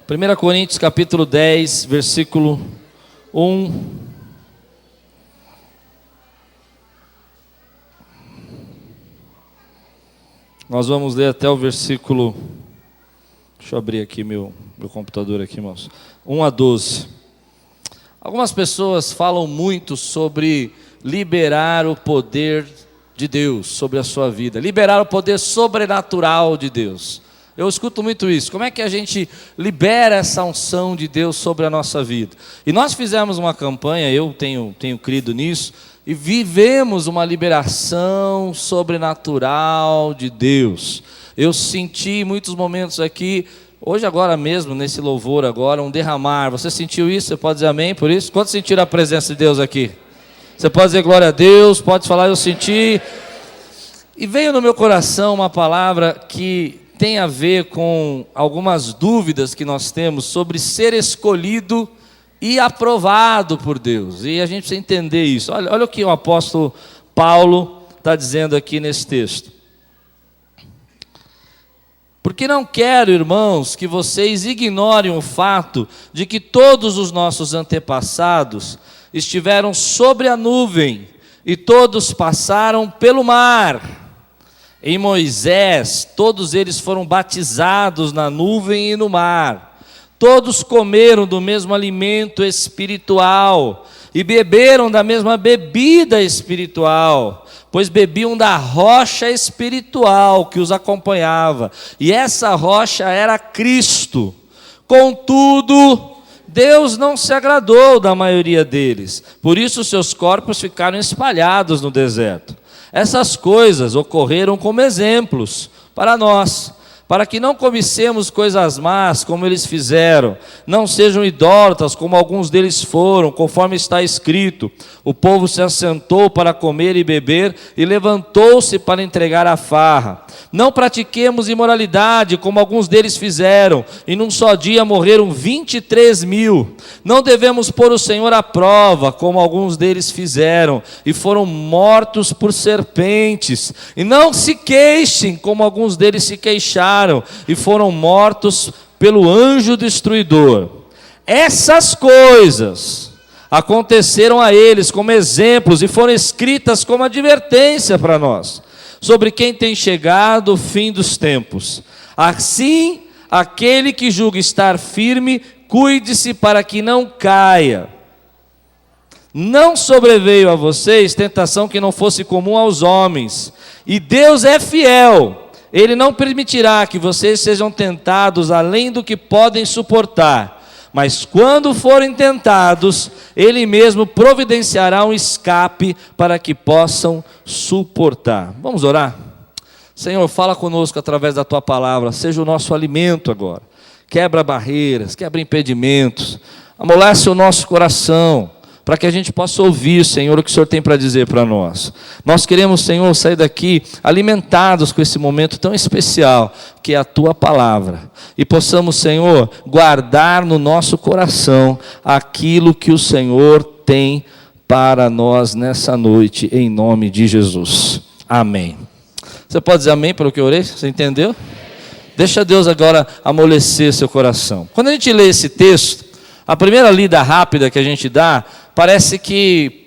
1 Coríntios capítulo 10, versículo 1. Nós vamos ler até o versículo, deixa eu abrir aqui meu computador aqui, irmãos, 1 a 12. Algumas pessoas falam muito sobre liberar o poder de Deus sobre a sua vida, liberar o poder sobrenatural de Deus. Eu escuto muito isso. Como é que a gente libera essa unção de Deus sobre a nossa vida? E nós fizemos uma campanha, eu tenho crido nisso, e vivemos uma liberação sobrenatural de Deus. Eu senti em muitos momentos aqui, hoje agora mesmo, nesse louvor agora, um derramar. Você sentiu isso? Você pode dizer amém por isso? Quantos sentiram a presença de Deus aqui? Você pode dizer glória a Deus, pode falar eu senti. E veio no meu coração uma palavra que tem a ver com algumas dúvidas que nós temos sobre ser escolhido e aprovado por Deus. E a gente precisa entender isso. Olha o que o apóstolo Paulo está dizendo aqui nesse texto. Porque não quero, irmãos, que vocês ignorem o fato de que todos os nossos antepassados estiveram sobre a nuvem e todos passaram pelo mar. Em Moisés, todos eles foram batizados na nuvem e no mar. Todos comeram do mesmo alimento espiritual e beberam da mesma bebida espiritual, pois bebiam da rocha espiritual que os acompanhava, e essa rocha era Cristo. Contudo, Deus não se agradou da maioria deles, por isso seus corpos ficaram espalhados no deserto. Essas coisas ocorreram como exemplos para nós, para que não cobicemos coisas más como eles fizeram, não sejam idólatras como alguns deles foram, conforme está escrito: o povo se assentou para comer e beber e levantou-se para entregar a farra. Não pratiquemos imoralidade como alguns deles fizeram, e num só dia morreram 23.000. Não devemos pôr o Senhor à prova como alguns deles fizeram, e foram mortos por serpentes. E não se queixem como alguns deles se queixaram, e foram mortos pelo anjo destruidor. Essas coisas aconteceram a eles como exemplos e foram escritas como advertência para nós, sobre quem tem chegado o fim dos tempos. Assim, aquele que julga estar firme, cuide-se para que não caia. Não sobreveio a vocês tentação que não fosse comum aos homens, e Deus é fiel. Ele não permitirá que vocês sejam tentados além do que podem suportar, mas quando forem tentados, Ele mesmo providenciará um escape para que possam suportar. Vamos orar? Senhor, fala conosco através da Tua palavra, seja o nosso alimento agora. Quebra barreiras, quebra impedimentos, amolece o nosso coração, para que a gente possa ouvir, Senhor, o que o Senhor tem para dizer para nós. Nós queremos, Senhor, sair daqui alimentados com esse momento tão especial, que é a Tua palavra. E possamos, Senhor, guardar no nosso coração aquilo que o Senhor tem para nós nessa noite, em nome de Jesus. Amém. Você pode dizer amém pelo que eu orei? Você entendeu? Deixa Deus agora amolecer seu coração. Quando a gente lê esse texto, a primeira lida rápida que a gente dá, parece que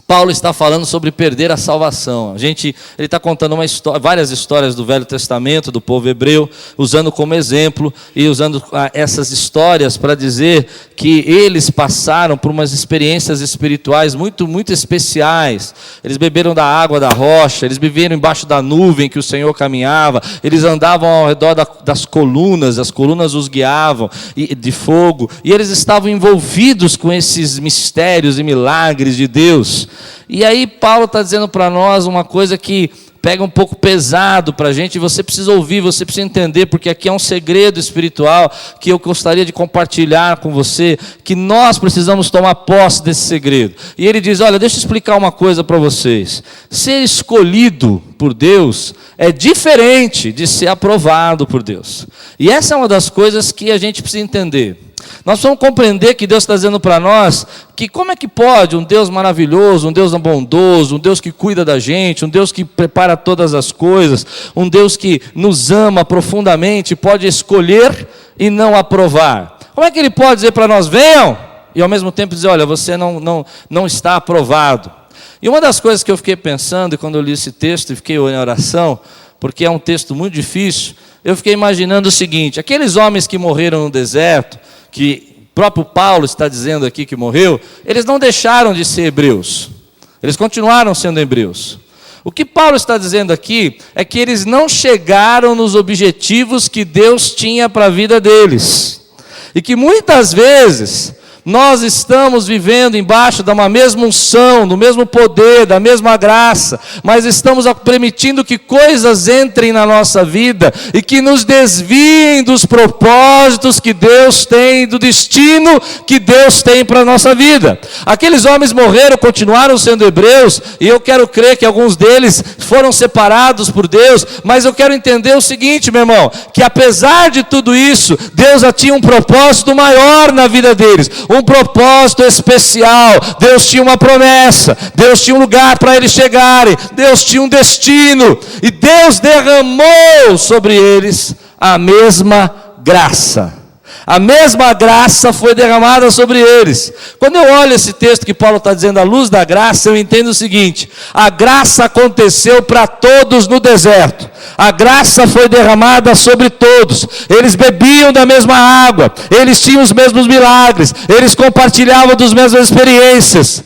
Paulo está falando sobre perder a salvação. Ele está contando várias histórias do Velho Testamento, do povo hebreu, usando como exemplo e usando essas histórias para dizer que eles passaram por umas experiências espirituais muito, muito especiais. Eles beberam da água da rocha, eles viveram embaixo da nuvem que o Senhor caminhava, eles andavam ao redor das colunas, as colunas os guiavam de fogo, e eles estavam envolvidos com esses mistérios e milagres de Deus. E aí Paulo está dizendo para nós uma coisa que pega um pouco pesado para a gente, e você precisa ouvir, você precisa entender, porque aqui é um segredo espiritual que eu gostaria de compartilhar com você, que nós precisamos tomar posse desse segredo. E ele diz, olha, deixa eu explicar uma coisa para vocês. Ser escolhido por Deus é diferente de ser aprovado por Deus. E essa é uma das coisas que a gente precisa entender. Nós vamos compreender que Deus está dizendo para nós que como é que pode um Deus maravilhoso, um Deus bondoso, um Deus que cuida da gente, um Deus que prepara todas as coisas, um Deus que nos ama profundamente, pode escolher e não aprovar? Como é que ele pode dizer para nós, venham, e ao mesmo tempo dizer, olha, você não está aprovado? E uma das coisas que eu fiquei pensando, e quando eu li esse texto e fiquei em oração, porque é um texto muito difícil, eu fiquei imaginando o seguinte, aqueles homens que morreram no deserto, que o próprio Paulo está dizendo aqui que morreu, eles não deixaram de ser hebreus, eles continuaram sendo hebreus. O que Paulo está dizendo aqui é que eles não chegaram nos objetivos que Deus tinha para a vida deles. E que muitas vezes nós estamos vivendo embaixo de uma mesma unção, do mesmo poder, da mesma graça, mas estamos permitindo que coisas entrem na nossa vida e que nos desviem dos propósitos que Deus tem, do destino que Deus tem para a nossa vida. Aqueles homens morreram, continuaram sendo hebreus, e eu quero crer que alguns deles foram separados por Deus, mas eu quero entender o seguinte, meu irmão, que apesar de tudo isso, Deus já tinha um propósito maior na vida deles, um propósito especial. Deus tinha uma promessa, Deus tinha um lugar para eles chegarem, Deus tinha um destino, e Deus derramou sobre eles a mesma graça. A mesma graça foi derramada sobre eles. Quando eu olho esse texto que Paulo está dizendo, à luz da graça, eu entendo o seguinte: a graça aconteceu para todos no deserto. A graça foi derramada sobre todos. Eles bebiam da mesma água, eles tinham os mesmos milagres, eles compartilhavam das mesmas experiências.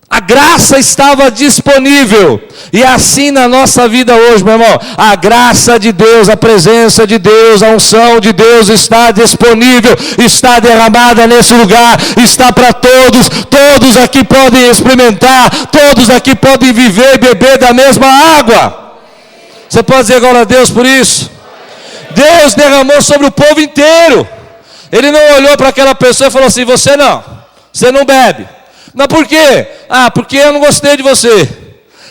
A graça estava disponível. E assim na nossa vida hoje, meu irmão, a graça de Deus, a presença de Deus, a unção de Deus está disponível, está derramada nesse lugar, está para todos. Todos aqui podem experimentar, todos aqui podem viver e beber da mesma água. Você pode dizer glória a Deus por isso? Deus derramou sobre o povo inteiro. Ele não olhou para aquela pessoa e falou assim, você não bebe. Não, por quê? Porque eu não gostei de você.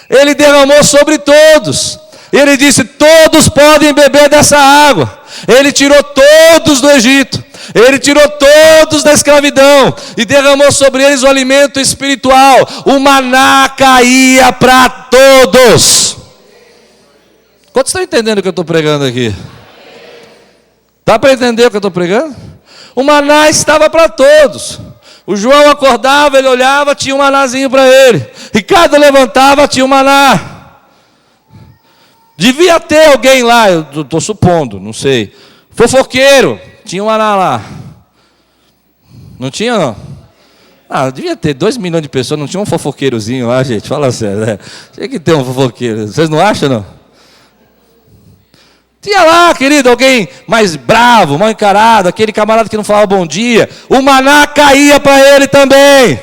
Ele derramou sobre todos. Ele disse, todos podem beber dessa água. Ele tirou todos do Egito. Ele tirou todos da escravidão. E derramou sobre eles o alimento espiritual. O maná caía para todos. Quantos estão entendendo o que eu estou pregando aqui? Dá para entender o que eu estou pregando? O maná estava para todos. O João acordava, ele olhava, tinha um manázinho para ele. Ricardo levantava, tinha um maná. Devia ter alguém lá, eu estou supondo, não sei. Fofoqueiro, tinha um maná lá. Não tinha, não? Devia ter 2 milhões de pessoas, não tinha um fofoqueirozinho lá, gente? Fala sério, né? Tinha que ter um fofoqueiro. Vocês não acham, não? Tinha lá, querido, alguém mais bravo, mal encarado, aquele camarada que não falava bom dia. O maná caía para ele também.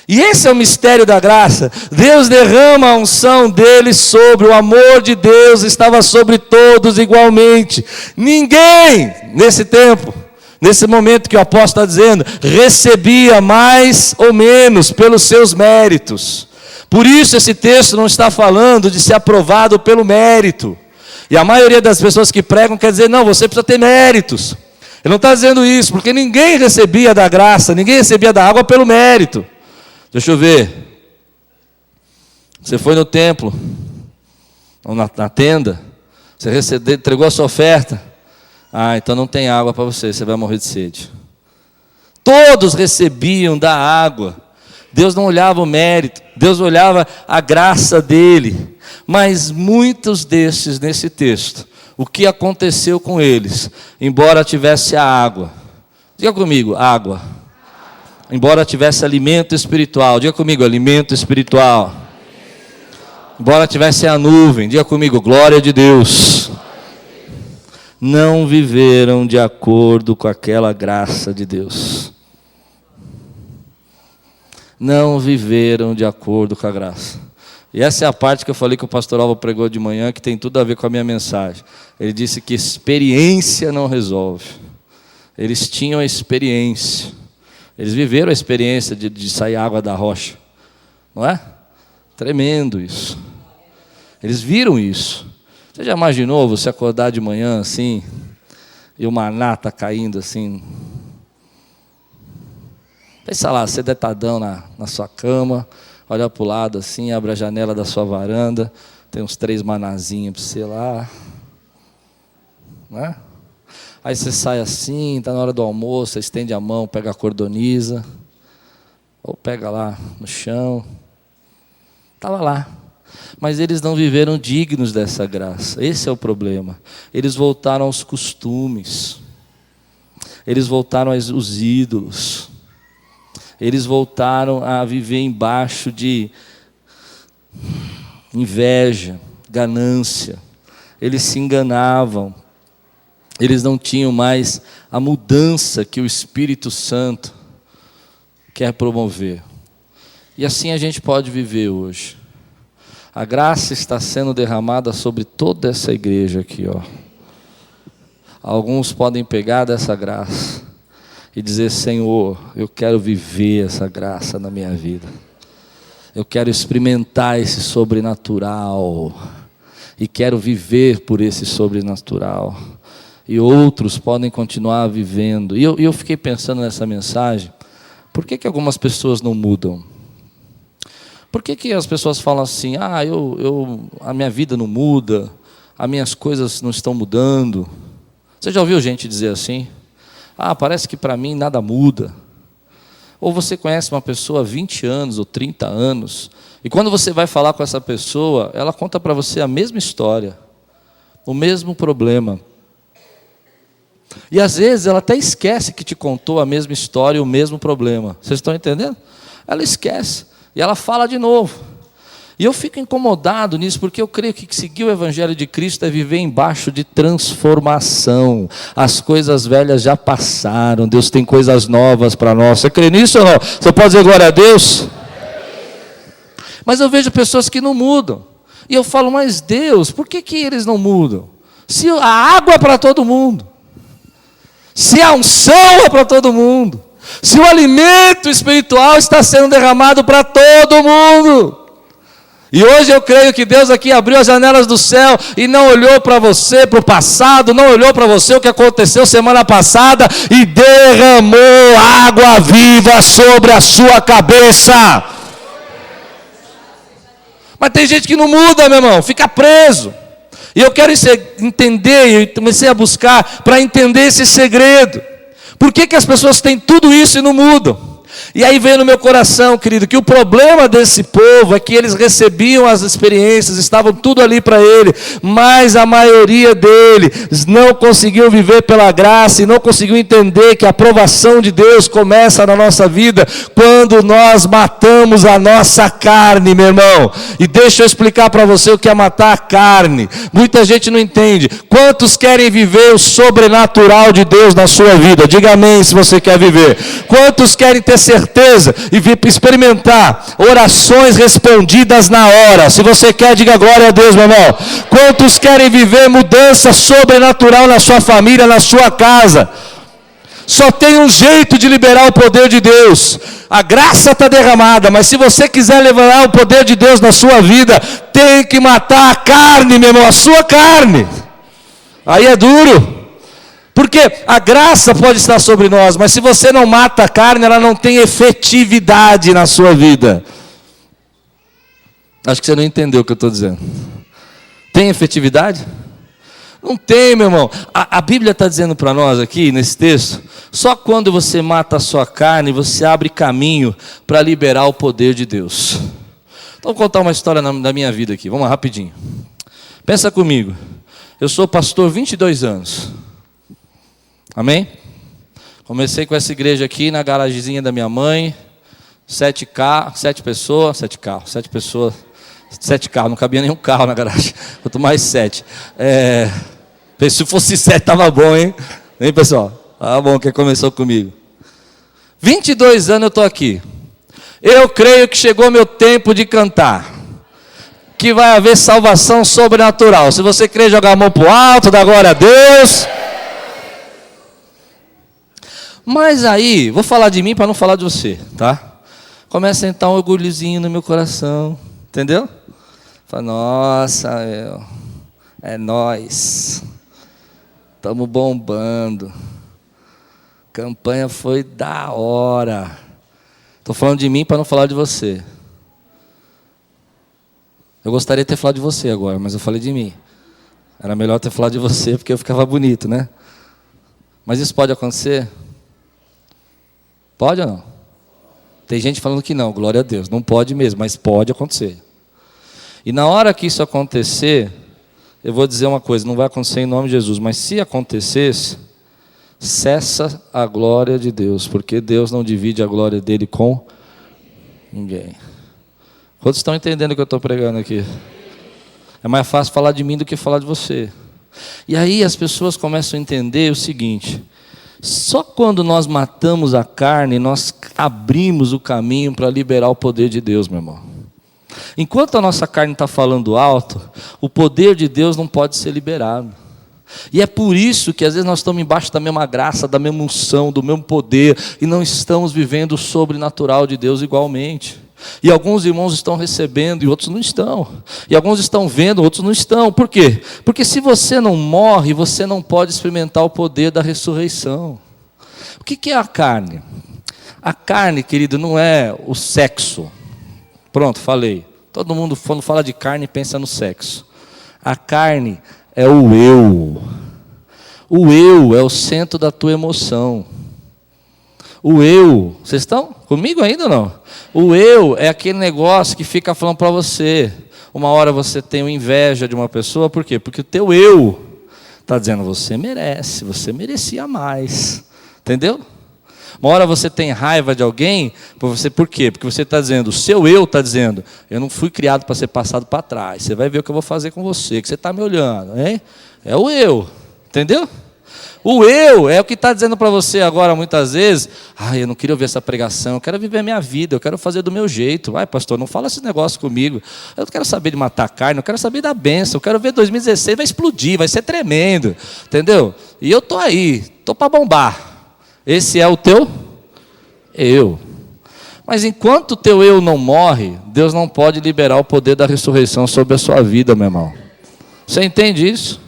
E esse é o mistério da graça. Deus derrama a unção dele sobre, o amor de Deus estava sobre todos igualmente. Ninguém, nesse tempo, nesse momento que o apóstolo está dizendo, recebia mais ou menos pelos seus méritos. Por isso esse texto não está falando de ser aprovado pelo mérito. E a maioria das pessoas que pregam quer dizer, não, você precisa ter méritos. Ele não está dizendo isso, porque ninguém recebia da graça, ninguém recebia da água pelo mérito. Deixa eu ver. Você foi no templo, ou na tenda, você entregou a sua oferta. Então não tem água para você, você vai morrer de sede. Todos recebiam da água. Deus não olhava o mérito, Deus olhava a graça dele. Mas muitos destes nesse texto, o que aconteceu com eles? Embora tivesse a água, diga comigo, água. Embora tivesse alimento espiritual, diga comigo, alimento espiritual. Embora tivesse a nuvem, diga comigo, glória de Deus. Não viveram de acordo com aquela graça de Deus. Não viveram de acordo com a graça. E essa é a parte que eu falei que o pastor Alva pregou de manhã, que tem tudo a ver com a minha mensagem. Ele disse que experiência não resolve. Eles tinham a experiência. Eles viveram a experiência de sair água da rocha. Não é? Tremendo isso. Eles viram isso. Você já imaginou você acordar de manhã assim, e o maná está caindo assim? Pensa lá, você deitadão na sua cama, olha para o lado assim, abre a janela da sua varanda, tem uns 3 manazinhos para você lá. Não é? Aí você sai assim, está na hora do almoço, você estende a mão, pega a cordoniza, ou pega lá no chão. Estava lá. Mas eles não viveram dignos dessa graça. Esse é o problema. Eles voltaram aos costumes. Eles voltaram aos ídolos. Eles voltaram a viver embaixo de inveja, ganância. Eles se enganavam. Eles não tinham mais a mudança que o Espírito Santo quer promover. E assim a gente pode viver hoje. A graça está sendo derramada sobre toda essa igreja aqui, ó. Alguns podem pegar dessa graça e dizer: Senhor, eu quero viver essa graça na minha vida. Eu quero experimentar esse sobrenatural. E quero viver por esse sobrenatural. E outros podem continuar vivendo. E eu fiquei pensando nessa mensagem. Por que algumas pessoas não mudam? Por que as pessoas falam assim: a minha vida não muda, as minhas coisas não estão mudando? Você já ouviu gente dizer assim? Parece que para mim nada muda. Ou você conhece uma pessoa há 20 anos ou 30 anos, e quando você vai falar com essa pessoa, ela conta para você a mesma história, o mesmo problema. E às vezes ela até esquece que te contou a mesma história e o mesmo problema. Vocês estão entendendo? Ela esquece. E ela fala de novo. E eu fico incomodado nisso, porque eu creio que seguir o Evangelho de Cristo é viver embaixo de transformação. As coisas velhas já passaram, Deus tem coisas novas para nós. Você crê nisso ou não? Você pode dizer glória a Deus? Mas eu vejo pessoas que não mudam. E eu falo: mas Deus, por que eles não mudam? Se a água é para todo mundo, se a unção é para todo mundo, se o alimento espiritual está sendo derramado para todo mundo. E hoje eu creio que Deus aqui abriu as janelas do céu e não olhou para você, para o passado, não olhou para você o que aconteceu semana passada e derramou água viva sobre a sua cabeça. Mas tem gente que não muda, meu irmão, fica preso. E eu quero entender, e comecei a buscar para entender esse segredo. Por que as pessoas têm tudo isso e não mudam? E aí veio no meu coração, querido, que o problema desse povo é que eles recebiam as experiências, estavam tudo ali para ele, mas a maioria deles não conseguiu viver pela graça e não conseguiu entender que a aprovação de Deus começa na nossa vida quando nós matamos a nossa carne, meu irmão. E deixa eu explicar para você o que é matar a carne. Muita gente não entende. Quantos querem viver o sobrenatural de Deus na sua vida? Diga amém se você quer viver. Quantos querem ter certeza e experimentar orações respondidas na hora? Se você quer, diga glória a Deus, meu irmão. Quantos querem viver mudança sobrenatural na sua família, na sua casa? Só tem um jeito de liberar o poder de Deus. A graça está derramada, mas se você quiser liberar o poder de Deus na sua vida, tem que matar a carne, meu irmão, a sua carne. Aí é duro. Porque a graça pode estar sobre nós, mas se você não mata a carne, ela não tem efetividade na sua vida. Acho que você não entendeu o que eu estou dizendo. Tem efetividade? Não tem, meu irmão. A Bíblia está dizendo para nós aqui, nesse texto, só quando você mata a sua carne, você abre caminho para liberar o poder de Deus. Então vou contar uma história da minha vida aqui, vamos lá, rapidinho. Pensa comigo, eu sou pastor 22 anos. Amém? Comecei com essa igreja aqui na garagemzinha da minha mãe. 7 pessoas, não cabia nenhum carro na garagem. Quanto mais 7. Se fosse 7 tava bom, hein? Hein, pessoal? Tá bom que começou comigo. 22 anos eu estou aqui. Eu creio que chegou meu tempo de cantar. Que vai haver salvação sobrenatural. Se você crê, jogar a mão para o alto, dá glória a Deus. Mas aí, vou falar de mim para não falar de você, tá? Começa a entrar um orgulhozinho no meu coração, entendeu? Fala, nossa, é nós, estamos bombando, campanha foi da hora. Estou falando de mim para não falar de você. Eu gostaria de ter falado de você agora, mas eu falei de mim. Era melhor ter falado de você porque eu ficava bonito, né? Mas isso pode acontecer? Pode ou não? Tem gente falando que não, glória a Deus, não pode mesmo, mas pode acontecer. E na hora que isso acontecer, eu vou dizer uma coisa, não vai acontecer em nome de Jesus, mas se acontecesse, cessa a glória de Deus, porque Deus não divide a glória dele com ninguém. Quantos estão entendendo o que eu estou pregando aqui? É mais fácil falar de mim do que falar de você. E aí as pessoas começam a entender o seguinte: só quando nós matamos a carne, nós abrimos o caminho para liberar o poder de Deus, meu irmão. Enquanto a nossa carne está falando alto, o poder de Deus não pode ser liberado. E é por isso que às vezes nós estamos embaixo da mesma graça, da mesma unção, do mesmo poder, e não estamos vivendo o sobrenatural de Deus igualmente. E alguns irmãos estão recebendo e outros não estão. E alguns estão vendo, outros não estão. Por quê? Porque se você não morre, você não pode experimentar o poder da ressurreição. O que é a carne? A carne, querido, não é o sexo. Pronto, falei. Todo mundo, quando fala de carne, pensa no sexo. A carne é o eu. O eu é o centro da tua emoção. O eu, vocês estão comigo ainda ou não? O eu é aquele negócio que fica falando para você. Uma hora você tem inveja de uma pessoa, por quê? Porque o teu eu está dizendo, você merece, você merecia mais. Entendeu? Uma hora você tem raiva de alguém, por quê? Porque você está dizendo, o seu eu está dizendo, eu não fui criado para ser passado para trás, você vai ver o que eu vou fazer com você, que você está me olhando, hein? É o eu, entendeu? O eu é o que está dizendo para você agora muitas vezes, eu não queria ouvir essa pregação, eu quero viver a minha vida, eu quero fazer do meu jeito. Pastor, não fala esse negócio comigo, eu não quero saber de matar carne, eu quero saber da bênção, eu quero ver 2016, vai explodir, vai ser tremendo, entendeu? E eu estou aí, estou para bombar. Esse é o teu eu. Mas enquanto o teu eu não morre, Deus não pode liberar o poder da ressurreição sobre a sua vida, meu irmão. Você entende isso?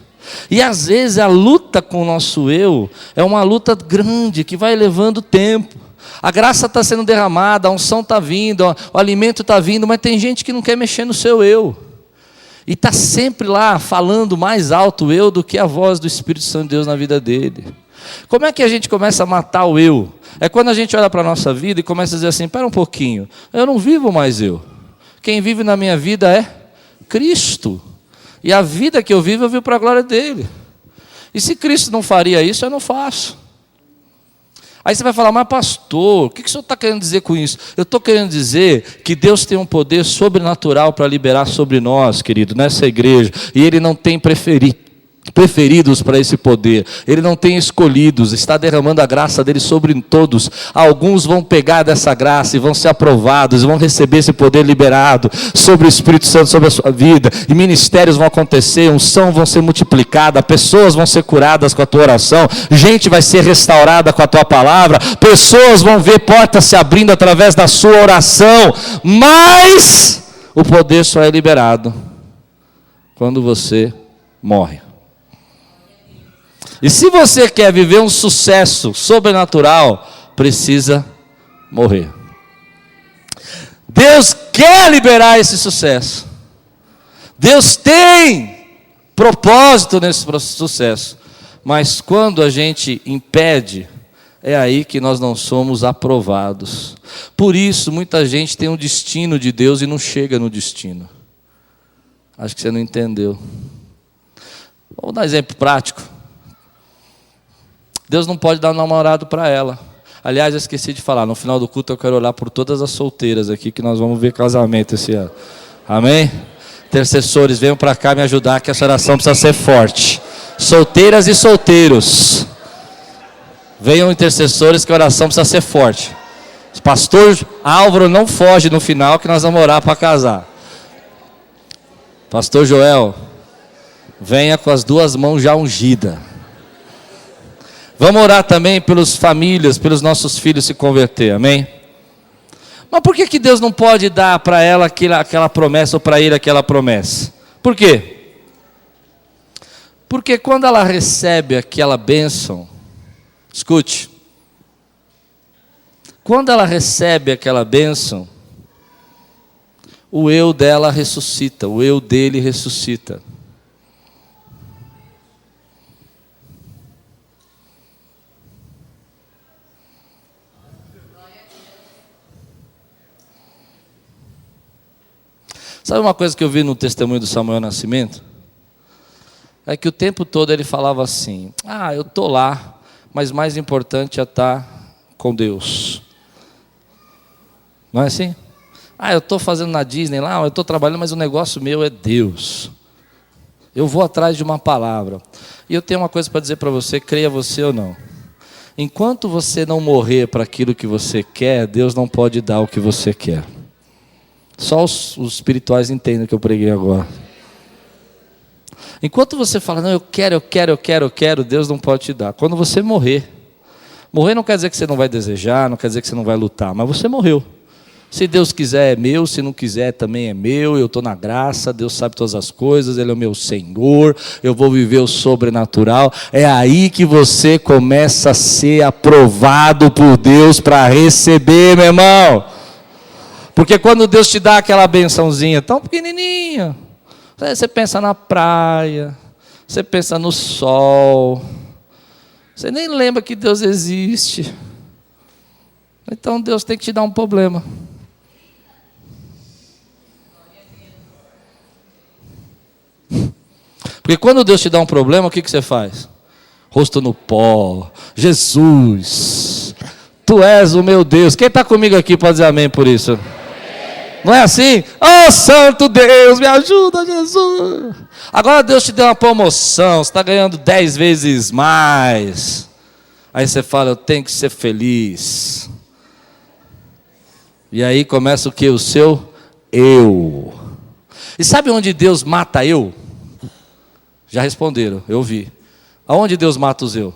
E às vezes a luta com o nosso eu é uma luta grande, que vai levando tempo. A graça está sendo derramada, a unção está vindo, o alimento está vindo, mas tem gente que não quer mexer no seu eu. E está sempre lá falando mais alto o eu do que a voz do Espírito Santo de Deus na vida dele. Como é que a gente começa a matar o eu? É quando a gente olha para a nossa vida e começa a dizer assim, espera um pouquinho, eu não vivo mais eu. Quem vive na minha vida é Cristo. E a vida que eu vivo para a glória dele. E se Cristo não faria isso, eu não faço. Aí você vai falar, mas pastor, o que o senhor está querendo dizer com isso? Eu estou querendo dizer que Deus tem um poder sobrenatural para liberar sobre nós, querido, nessa igreja. E Ele não tem preferidos para esse poder, Ele não tem escolhidos, está derramando a graça dele sobre todos. Alguns vão pegar dessa graça e vão ser aprovados, vão receber esse poder liberado sobre o Espírito Santo, sobre a sua vida, e ministérios vão acontecer, unção vão ser multiplicada, pessoas vão ser curadas com a tua oração, gente vai ser restaurada com a tua palavra, pessoas vão ver portas se abrindo através da sua oração, mas o poder só é liberado quando você morre. E se você quer viver um sucesso sobrenatural, precisa morrer. Deus quer liberar esse sucesso. Deus tem propósito nesse sucesso. Mas quando a gente impede, é aí que nós não somos aprovados. Por isso, muita gente tem um destino de Deus e não chega no destino. Acho que você não entendeu. Vamos dar um exemplo prático. Deus não pode dar um namorado para ela. Aliás, eu esqueci de falar, no final do culto eu quero orar por todas as solteiras aqui, que nós vamos ver casamento esse ano. Amém? Intercessores, venham para cá me ajudar, que essa oração precisa ser forte. Solteiras e solteiros, venham intercessores, que a oração precisa ser forte. Pastor Álvaro não foge no final, que nós vamos orar para casar. Pastor Joel, venha com as duas mãos já ungidas. Vamos orar também pelas famílias, pelos nossos filhos se converter, amém? Mas por que Deus não pode dar para ela aquela promessa, ou para ele aquela promessa? Por quê? Porque quando ela recebe aquela bênção, escute, quando ela recebe aquela bênção, o eu dela ressuscita, o eu dele ressuscita. Sabe uma coisa que eu vi no testemunho do Samuel Nascimento? É que o tempo todo ele falava assim: eu estou lá, mas mais importante é estar com Deus. Não é assim? Eu estou fazendo na Disney lá, eu estou trabalhando, mas o negócio meu é Deus. Eu vou atrás de uma palavra. E eu tenho uma coisa para dizer para você, creia você ou não. Enquanto você não morrer para aquilo que você quer, Deus não pode dar o que você quer. Só os espirituais entendem o que eu preguei agora. Enquanto você fala, não, eu quero, Deus não pode te dar. Quando você morrer não quer dizer que você não vai desejar, não quer dizer que você não vai lutar, mas você morreu. Se Deus quiser é meu, se não quiser também é meu, eu estou na graça, Deus sabe todas as coisas, Ele é o meu Senhor, eu vou viver o sobrenatural. É aí que você começa a ser aprovado por Deus para receber, meu irmão. Porque quando Deus te dá aquela bençãozinha tão pequenininha, você pensa na praia, você pensa no sol, você nem lembra que Deus existe. Então Deus tem que te dar um problema. Porque quando Deus te dá um problema, o que você faz? Rosto no pó. Jesus, Tu és o meu Deus. Quem está comigo aqui pode dizer amém por isso? Não é assim? Oh, santo Deus, me ajuda, Jesus. Agora Deus te deu uma promoção, você está ganhando 10 vezes mais. Aí você fala, eu tenho que ser feliz. E aí começa o que? O seu eu. E sabe onde Deus mata eu? Já responderam, eu vi. Aonde Deus mata os eu?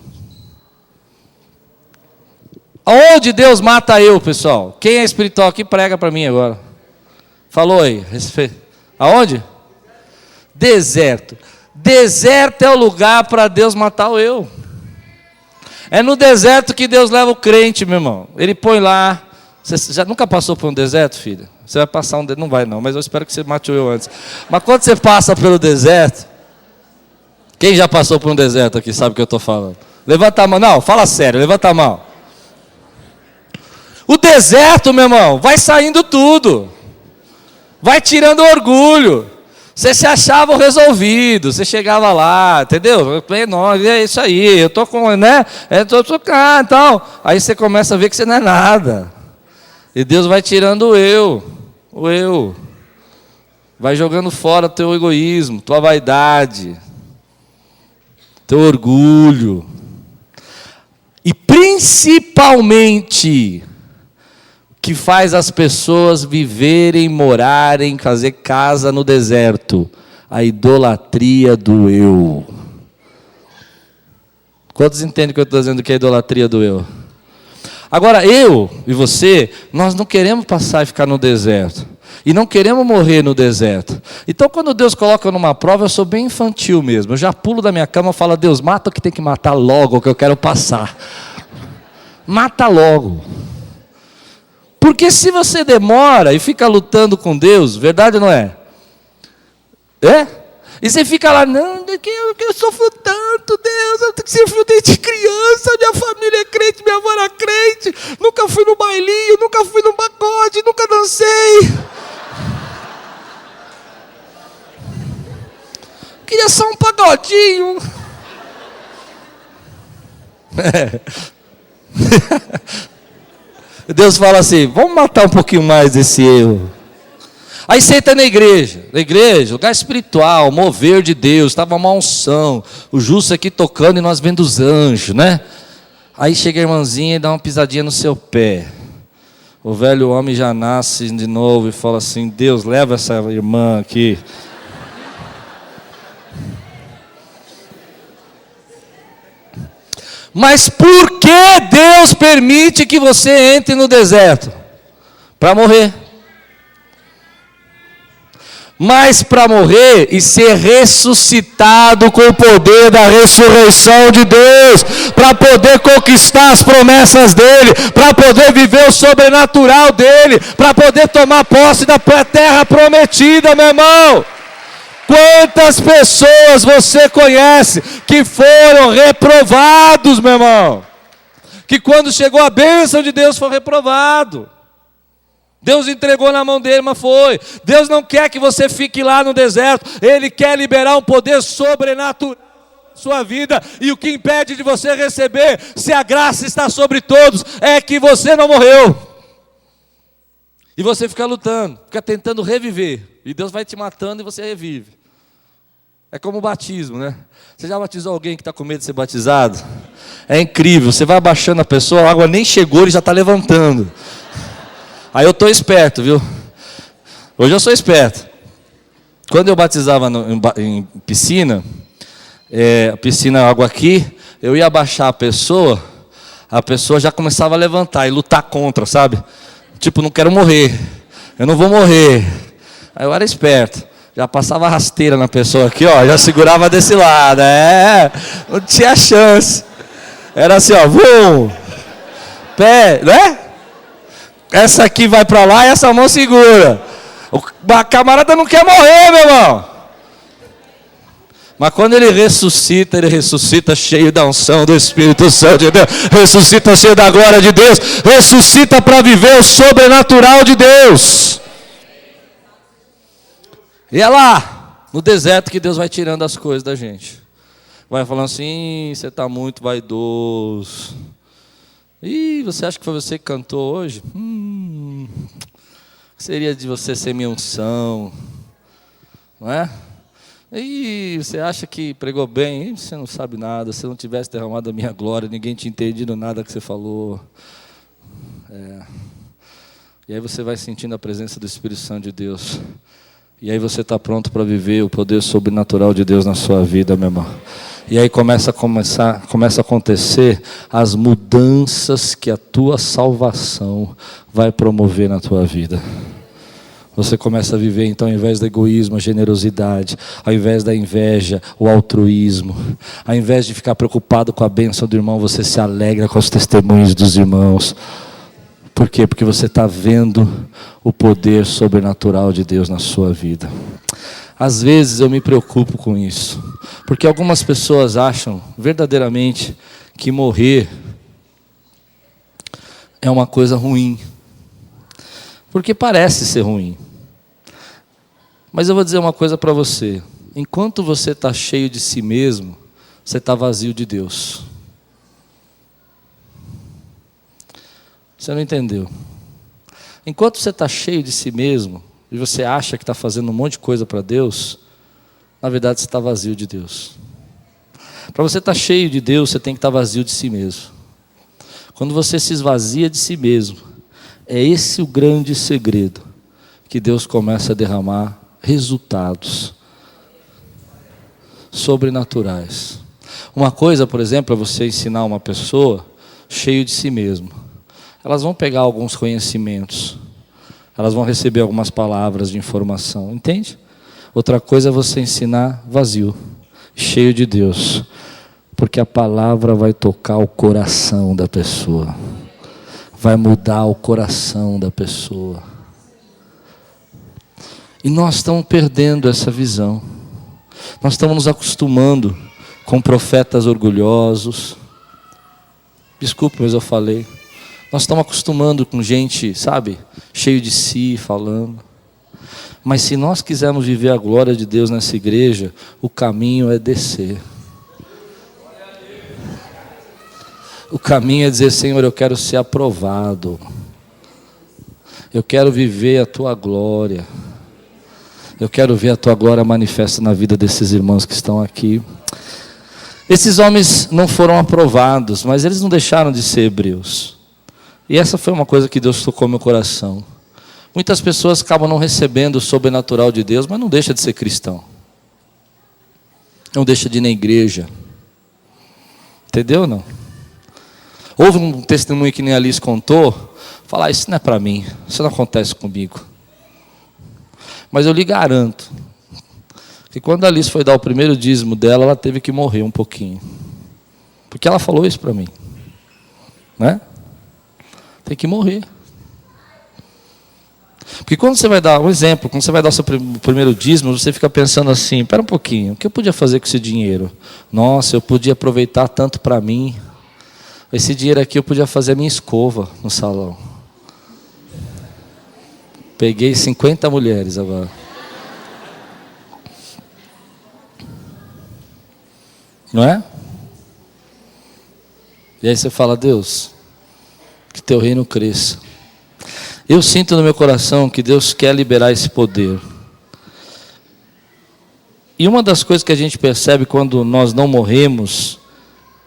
Aonde Deus mata eu, pessoal? Quem é espiritual aqui prega para mim agora. Falou aí. Aonde? Deserto. Deserto é o lugar para Deus matar o eu. É no deserto que Deus leva o crente, meu irmão. Ele põe lá. Você já nunca passou por um deserto, filho? Você vai passar um deserto? Não vai não, mas eu espero que você mate o eu antes. Mas quando você passa pelo deserto, quem já passou por um deserto aqui sabe o que eu estou falando? Levanta a mão. Não, fala sério, levanta a mão. O deserto, meu irmão, vai saindo tudo. Vai tirando orgulho. Você se achava resolvido, você chegava lá, entendeu? Não, é isso aí, eu estou com, né? Estou cá e tal. Aí você começa a ver que você não é nada. E Deus vai tirando o eu. Vai jogando fora teu egoísmo, tua vaidade, teu orgulho. E principalmente, que faz as pessoas viverem, morarem, fazer casa no deserto, a idolatria do eu. Quantos entendem que eu estou dizendo que é a idolatria do eu? Agora, eu e você, nós não queremos passar e ficar no deserto. E não queremos morrer no deserto. Então, quando Deus coloca numa prova, eu sou bem infantil mesmo. Eu já pulo da minha cama e falo, Deus, mata o que tem que matar logo, que eu quero passar. Mata logo. Porque se você demora e fica lutando com Deus, verdade ou não é? É? E você fica lá, não, eu sofro tanto, Deus, eu sofro desde criança, minha família é crente, minha avó era crente, nunca fui no bailinho, nunca fui no pagode, nunca dancei. Queria só um pagodinho. Deus fala assim, vamos matar um pouquinho mais esse eu. Aí você entra na igreja, lugar espiritual, mover de Deus, estava uma unção, o justo aqui tocando e nós vendo os anjos, né? Aí chega a irmãzinha e dá uma pisadinha no seu pé. O velho homem já nasce de novo e fala assim, Deus, leva essa irmã aqui. Mas por que Deus permite que você entre no deserto? Para morrer. Mas para morrer e ser ressuscitado com o poder da ressurreição de Deus, para poder conquistar as promessas dEle, para poder viver o sobrenatural dEle, para poder tomar posse da terra prometida, meu irmão. Quantas pessoas você conhece que foram reprovados, meu irmão? Que quando chegou a bênção de Deus foi reprovado. Deus entregou na mão dele, mas foi. Deus não quer que você fique lá no deserto. Ele quer liberar um poder sobrenatural na sua vida. E o que impede de você receber, se a graça está sobre todos, é que você não morreu. E você fica lutando, fica tentando reviver. E Deus vai te matando e você revive. É como o batismo, né? Você já batizou alguém que está com medo de ser batizado? É incrível, você vai abaixando a pessoa, a água nem chegou, ele já está levantando. Aí eu estou esperto, viu? Hoje eu sou esperto. Quando eu batizava em piscina, piscina, água aqui, eu ia abaixar a pessoa já começava a levantar e lutar contra, sabe? Tipo, não quero morrer, eu não vou morrer. Aí eu era esperto, já passava rasteira na pessoa aqui, ó, já segurava desse lado, não tinha chance. Era assim, ó, vum, pé, né? Essa aqui vai para lá e essa mão segura. O camarada não quer morrer, meu irmão. Mas quando ele ressuscita cheio da unção do Espírito Santo de Deus, ressuscita cheio da glória de Deus, ressuscita para viver o sobrenatural de Deus. E é lá, no deserto, que Deus vai tirando as coisas da gente. Vai falando assim, você está muito vaidoso. Ih, você acha que foi você que cantou hoje? O que seria de você ser minha unção? Não é? Ih, você acha que pregou bem? Ih, você não sabe nada. Se não tivesse derramado a minha glória, ninguém tinha entendido nada que você falou. E aí você vai sentindo a presença do Espírito Santo de Deus. E aí você está pronto para viver o poder sobrenatural de Deus na sua vida, meu irmão. E aí começa a acontecer as mudanças que a tua salvação vai promover na tua vida. Você começa a viver, então, ao invés do egoísmo, a generosidade, ao invés da inveja, o altruísmo, ao invés de ficar preocupado com a bênção do irmão, você se alegra com os testemunhos dos irmãos. Por quê? Porque você está vendo o poder sobrenatural de Deus na sua vida. Às vezes eu me preocupo com isso, porque algumas pessoas acham verdadeiramente que morrer é uma coisa ruim, porque parece ser ruim. Mas eu vou dizer uma coisa para você: enquanto você está cheio de si mesmo, você está vazio de Deus. Você não entendeu? Enquanto você está cheio de si mesmo, e você acha que está fazendo um monte de coisa para Deus, na verdade você está vazio de Deus. Para você estar cheio de Deus, você tem que estar vazio de si mesmo. Quando você se esvazia de si mesmo, é esse o grande segredo, que Deus começa a derramar resultados sobrenaturais. Uma coisa, por exemplo, é você ensinar uma pessoa cheio de si mesmo. Elas vão pegar alguns conhecimentos, elas vão receber algumas palavras de informação, entende? Outra coisa é você ensinar vazio, cheio de Deus, porque a palavra vai tocar o coração da pessoa, vai mudar o coração da pessoa. E nós estamos perdendo essa visão. Nós estamos nos acostumando com profetas orgulhosos. Desculpe, mas eu falei. Nós estamos acostumando com gente, sabe, cheio de si, falando. Mas se nós quisermos viver a glória de Deus nessa igreja, o caminho é descer. O caminho é dizer: Senhor, eu quero ser aprovado. Eu quero viver a Tua glória. Eu quero ver a Tua glória manifesta na vida desses irmãos que estão aqui. Esses homens não foram aprovados, mas eles não deixaram de ser hebreus. E essa foi uma coisa que Deus tocou no meu coração. Muitas pessoas acabam não recebendo o sobrenatural de Deus, mas não deixa de ser cristão. Não deixa de ir na igreja. Entendeu ou não? Houve um testemunho que nem a Alice contou, falar: isso não é para mim, isso não acontece comigo. Mas eu lhe garanto que quando a Alice foi dar o primeiro dízimo dela, ela teve que morrer um pouquinho. Porque ela falou isso para mim. Né? Tem que morrer. Porque quando você vai dar, um exemplo, quando você vai dar o seu primeiro dízimo, você fica pensando assim: espera um pouquinho, o que eu podia fazer com esse dinheiro? Nossa, eu podia aproveitar tanto para mim. Esse dinheiro aqui eu podia fazer a minha escova no salão. Peguei 50 mulheres agora. Não é? E aí você fala, Deus, que teu reino cresça. Eu sinto no meu coração que Deus quer liberar esse poder. E uma das coisas que a gente percebe quando nós não morremos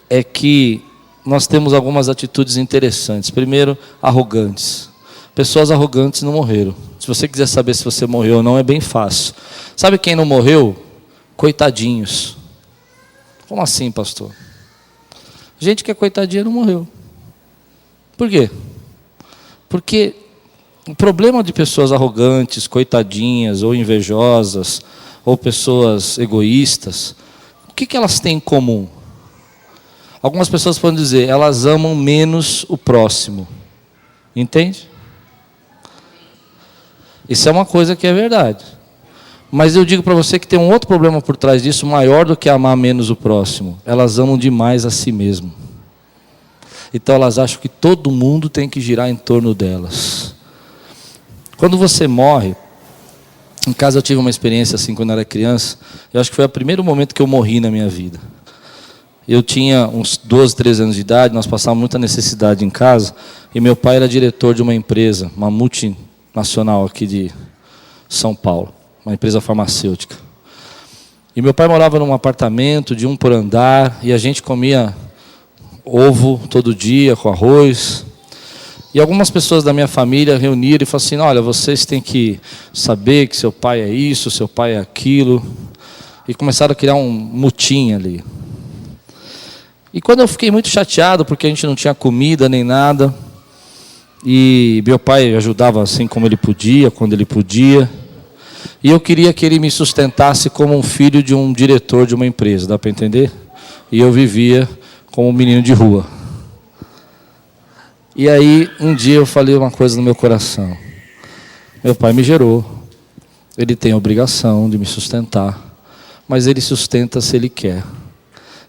é que nós temos algumas atitudes interessantes. Primeiro, arrogantes. Pessoas arrogantes não morreram. Se você quiser saber se você morreu ou não, é bem fácil. Sabe quem não morreu? Coitadinhos. Como assim, pastor? Gente que é coitadinha não morreu. Por quê? Porque o problema de pessoas arrogantes, coitadinhas, ou invejosas, ou pessoas egoístas, o que elas têm em comum? Algumas pessoas podem dizer, elas amam menos o próximo. Entende? Isso é uma coisa que é verdade. Mas eu digo para você que tem um outro problema por trás disso, maior do que amar menos o próximo. Elas amam demais a si mesmo. Então elas acham que todo mundo tem que girar em torno delas. Quando você morre, em casa eu tive uma experiência assim quando eu era criança, eu acho que foi o primeiro momento que eu morri na minha vida. Eu tinha uns 12, 13 anos de idade, nós passávamos muita necessidade em casa, e meu pai era diretor de uma empresa, uma multinacional aqui de São Paulo, uma empresa farmacêutica. E meu pai morava num apartamento de 1 por andar, e a gente comia ovo todo dia com arroz. E algumas pessoas da minha família reuniram e falaram assim, olha, vocês têm que saber que seu pai é isso, seu pai é aquilo. E começaram a criar um mutim ali. E quando eu fiquei muito chateado, porque a gente não tinha comida nem nada, e meu pai ajudava assim como ele podia, quando ele podia, e eu queria que ele me sustentasse como um filho de um diretor de uma empresa, dá para entender? E eu vivia como um menino de rua. E aí, um dia eu falei uma coisa no meu coração. Meu pai me gerou, ele tem a obrigação de me sustentar, mas ele sustenta se ele quer.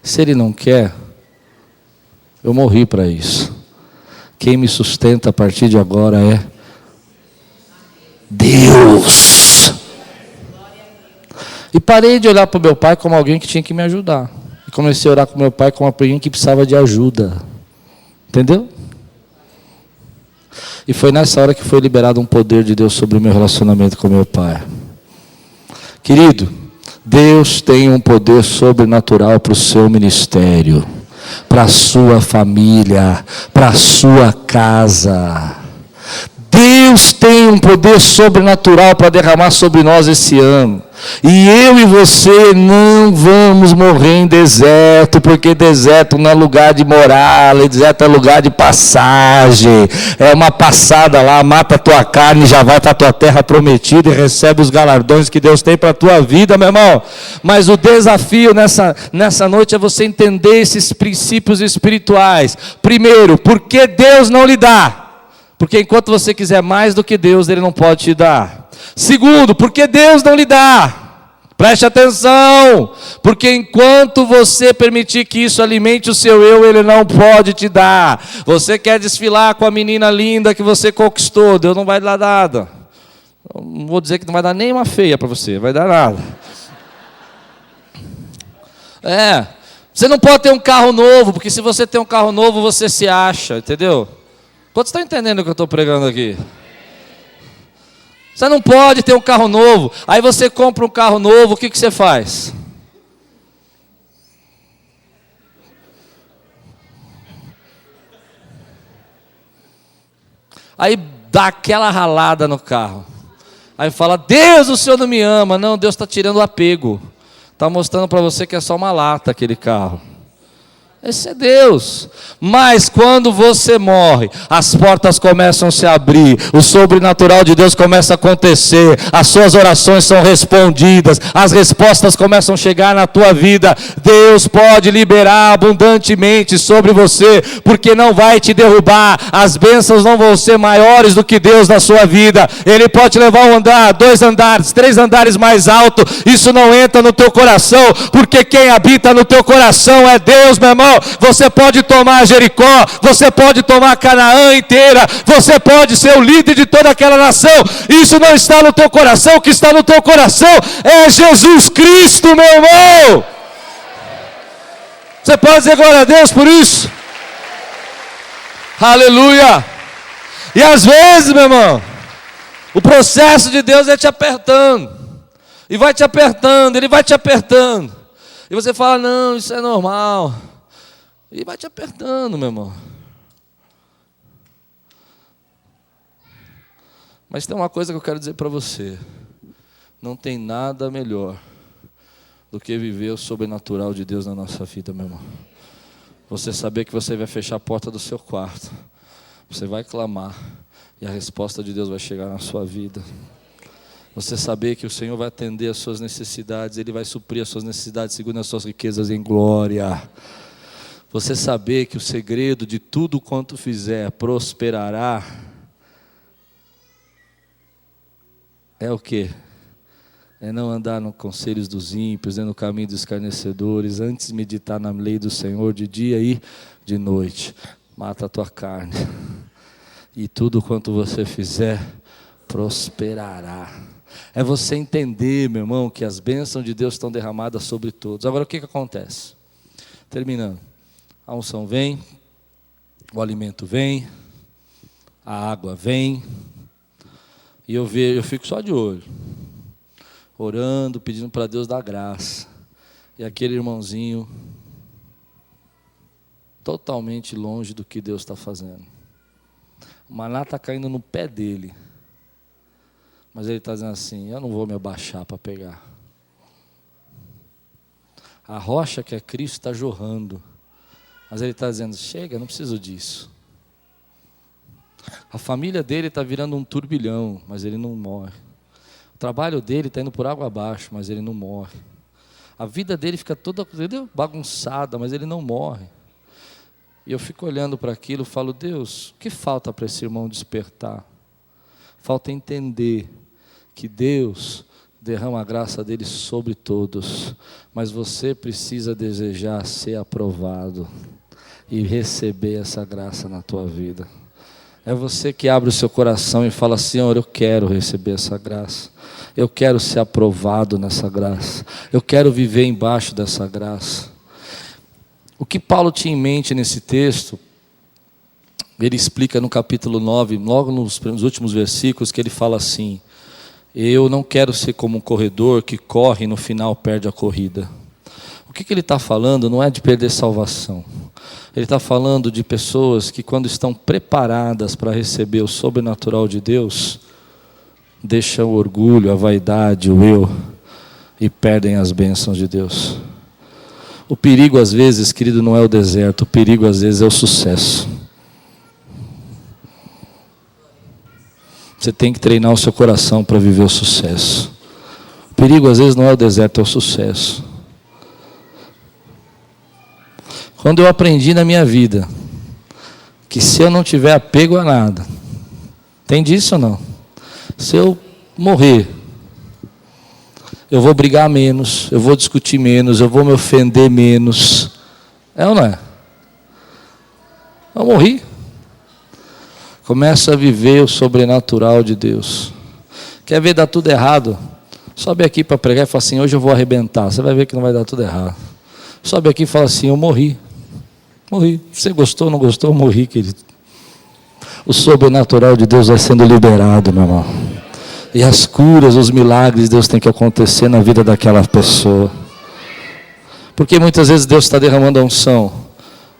Se ele não quer, eu morri para isso. Quem me sustenta a partir de agora é Deus. E parei de olhar para o meu pai como alguém que tinha que me ajudar. E comecei a orar com meu pai como alguém que precisava de ajuda. Entendeu? E foi nessa hora que foi liberado um poder de Deus sobre o meu relacionamento com meu pai. Querido, Deus tem um poder sobrenatural para o seu ministério, para a sua família, para a sua casa. Deus tem um poder sobrenatural para derramar sobre nós esse ano. E eu e você não vamos morrer em deserto, porque deserto não é lugar de morar, deserto é lugar de passagem. É uma passada lá, mata a tua carne, já vai para a tua terra prometida e recebe os galardões que Deus tem para a tua vida, meu irmão. Mas o desafio nessa noite é você entender esses princípios espirituais. Primeiro, por que Deus não lhe dá? Porque enquanto você quiser mais do que Deus, Ele não pode te dar. Segundo, porque Deus não lhe dá? Preste atenção, porque enquanto você permitir que isso alimente o seu eu, Ele não pode te dar. Você quer desfilar com a menina linda que você conquistou, Deus não vai dar nada. Não vou dizer que não vai dar nem uma feia para você, vai dar nada. Você não pode ter um carro novo, porque se você tem um carro novo, você se acha, entendeu? Quantos estão entendendo o que eu estou pregando aqui? Você não pode ter um carro novo. Aí você compra um carro novo, o que você faz? Aí dá aquela ralada no carro. Aí fala, Deus, o Senhor não me ama. Não, Deus está tirando o apego. Está mostrando para você que é só uma lata aquele carro. Esse é Deus. Mas quando você morre, as portas começam a se abrir, o sobrenatural de Deus começa a acontecer, as suas orações são respondidas, as respostas começam a chegar na tua vida. Deus pode liberar abundantemente sobre você, porque não vai te derrubar. As bênçãos não vão ser maiores do que Deus na sua vida. Ele pode te levar um andar, 2 andares, 3 andares mais alto. Isso não entra no teu coração, porque quem habita no teu coração é Deus, meu irmão. você pode tomar Jericó, você pode tomar Canaã inteira, você pode ser o líder de toda aquela nação. Isso não está no teu coração, o que está no teu coração é Jesus Cristo, meu irmão. Você pode dizer glória a Deus por isso? Aleluia! E às vezes, meu irmão, o processo de Deus é te apertando, e vai te apertando, Ele vai te apertando, e você fala, não, isso é normal, e vai te apertando, meu irmão. Mas tem uma coisa que eu quero dizer para você, não tem nada melhor do que viver o sobrenatural de Deus na nossa vida, meu irmão. Você saber que você vai fechar a porta do seu quarto, você vai clamar, e a resposta de Deus vai chegar na sua vida. Você saber que o Senhor vai atender as suas necessidades, Ele vai suprir as suas necessidades segundo as suas riquezas em glória. Você saber que o segredo de tudo quanto fizer prosperará, é o quê? É não andar nos conselhos dos ímpios, nem no caminho dos escarnecedores, antes meditar na lei do Senhor de dia e de noite. Mata a tua carne, e tudo quanto você fizer, prosperará. É você entender, meu irmão, que as bênçãos de Deus estão derramadas sobre todos. Agora o que acontece? Terminando, a unção vem, o alimento vem, a água vem, e eu fico só de olho, orando, pedindo para Deus dar graça, e aquele irmãozinho totalmente longe do que Deus está fazendo. O maná está caindo no pé dele, mas ele está dizendo assim, eu não vou me abaixar para pegar. A rocha que é Cristo está jorrando, mas ele está dizendo, chega, não preciso disso. A família dele está virando um turbilhão, mas ele não morre. O trabalho dele está indo por água abaixo, mas ele não morre. A vida dele fica toda bagunçada, mas ele não morre. E eu fico olhando para aquilo e falo, Deus, o que falta para esse irmão despertar? Falta entender que Deus derrama a graça dele sobre todos, mas você precisa desejar ser aprovado e receber essa graça na tua vida. É você que abre o seu coração e fala, Senhor, eu quero receber essa graça, eu quero ser aprovado nessa graça, eu quero viver embaixo dessa graça. O que Paulo tinha em mente nesse texto, ele explica no capítulo 9, logo nos últimos versículos, que ele fala assim, eu não quero ser como um corredor que corre e no final perde a corrida. O que ele está falando não é de perder salvação. Ele está falando de pessoas que quando estão preparadas para receber o sobrenatural de Deus, deixam o orgulho, a vaidade, o eu, e perdem as bênçãos de Deus. O perigo às vezes, querido, não é o deserto, o perigo às vezes é o sucesso. Você tem que treinar o seu coração para viver o sucesso. O perigo às vezes não é o deserto, é o sucesso. Quando eu aprendi na minha vida que se eu não tiver apego a nada, entende isso ou não? Se eu morrer, eu vou brigar menos, eu vou discutir menos, eu vou me ofender menos. É ou não é? Eu morri. Começa a viver o sobrenatural de Deus. Quer ver dar tudo errado? Sobe aqui para pregar e fala assim, hoje eu vou arrebentar. Você vai ver que não vai dar tudo errado. Sobe aqui e fala assim, eu morri. Morri. Você gostou ou não gostou? Eu morri, querido. O sobrenatural de Deus vai sendo liberado, meu irmão. E as curas, os milagres, Deus tem que acontecer na vida daquela pessoa. Porque muitas vezes Deus está derramando a unção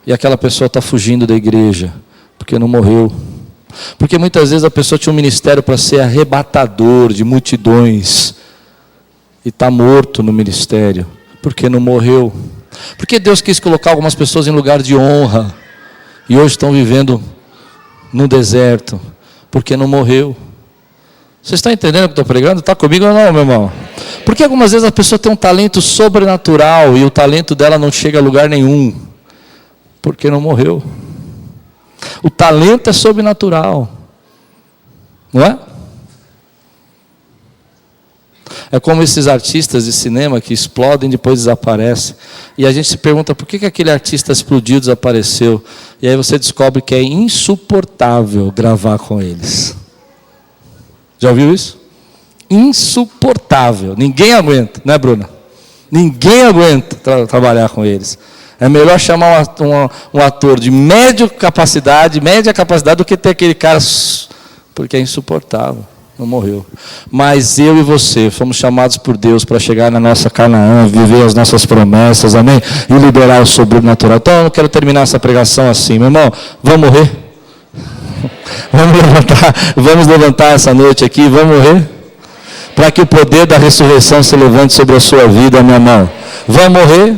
e aquela pessoa está fugindo da igreja, porque não morreu. Porque muitas vezes a pessoa tinha um ministério para ser arrebatador de multidões e está morto no ministério, porque não morreu. Porque Deus quis colocar algumas pessoas em lugar de honra e hoje estão vivendo no deserto, porque não morreu. Você está entendendo o que eu estou pregando? Está comigo ou não, meu irmão? Porque algumas vezes a pessoa tem um talento sobrenatural e o talento dela não chega a lugar nenhum, porque não morreu. O talento é sobrenatural, não é? É como esses artistas de cinema que explodem e depois desaparecem. E a gente se pergunta por que aquele artista explodiu, desapareceu. E aí você descobre que é insuportável gravar com eles. Já ouviu isso? Insuportável. Ninguém aguenta, né, Bruna? Ninguém aguenta trabalhar com eles. É melhor chamar um ator de média capacidade do que ter aquele cara, porque é insuportável. Não morreu. Mas eu e você fomos chamados por Deus para chegar na nossa Canaã, viver as nossas promessas, amém? E liberar o sobrenatural. Então eu não quero terminar essa pregação assim, meu irmão, vamos morrer? Vamos levantar essa noite aqui, vamos morrer? Para que o poder da ressurreição se levante sobre a sua vida, meu irmão. Vamos morrer?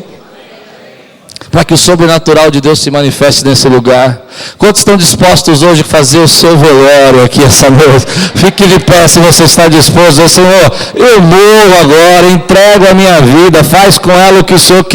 Para que o sobrenatural de Deus se manifeste nesse lugar. Quantos estão dispostos hoje a fazer o seu velório aqui essa noite? Fique de pé se você está disposto. Senhor, eu morro agora, entrego a minha vida, faz com ela o que o Senhor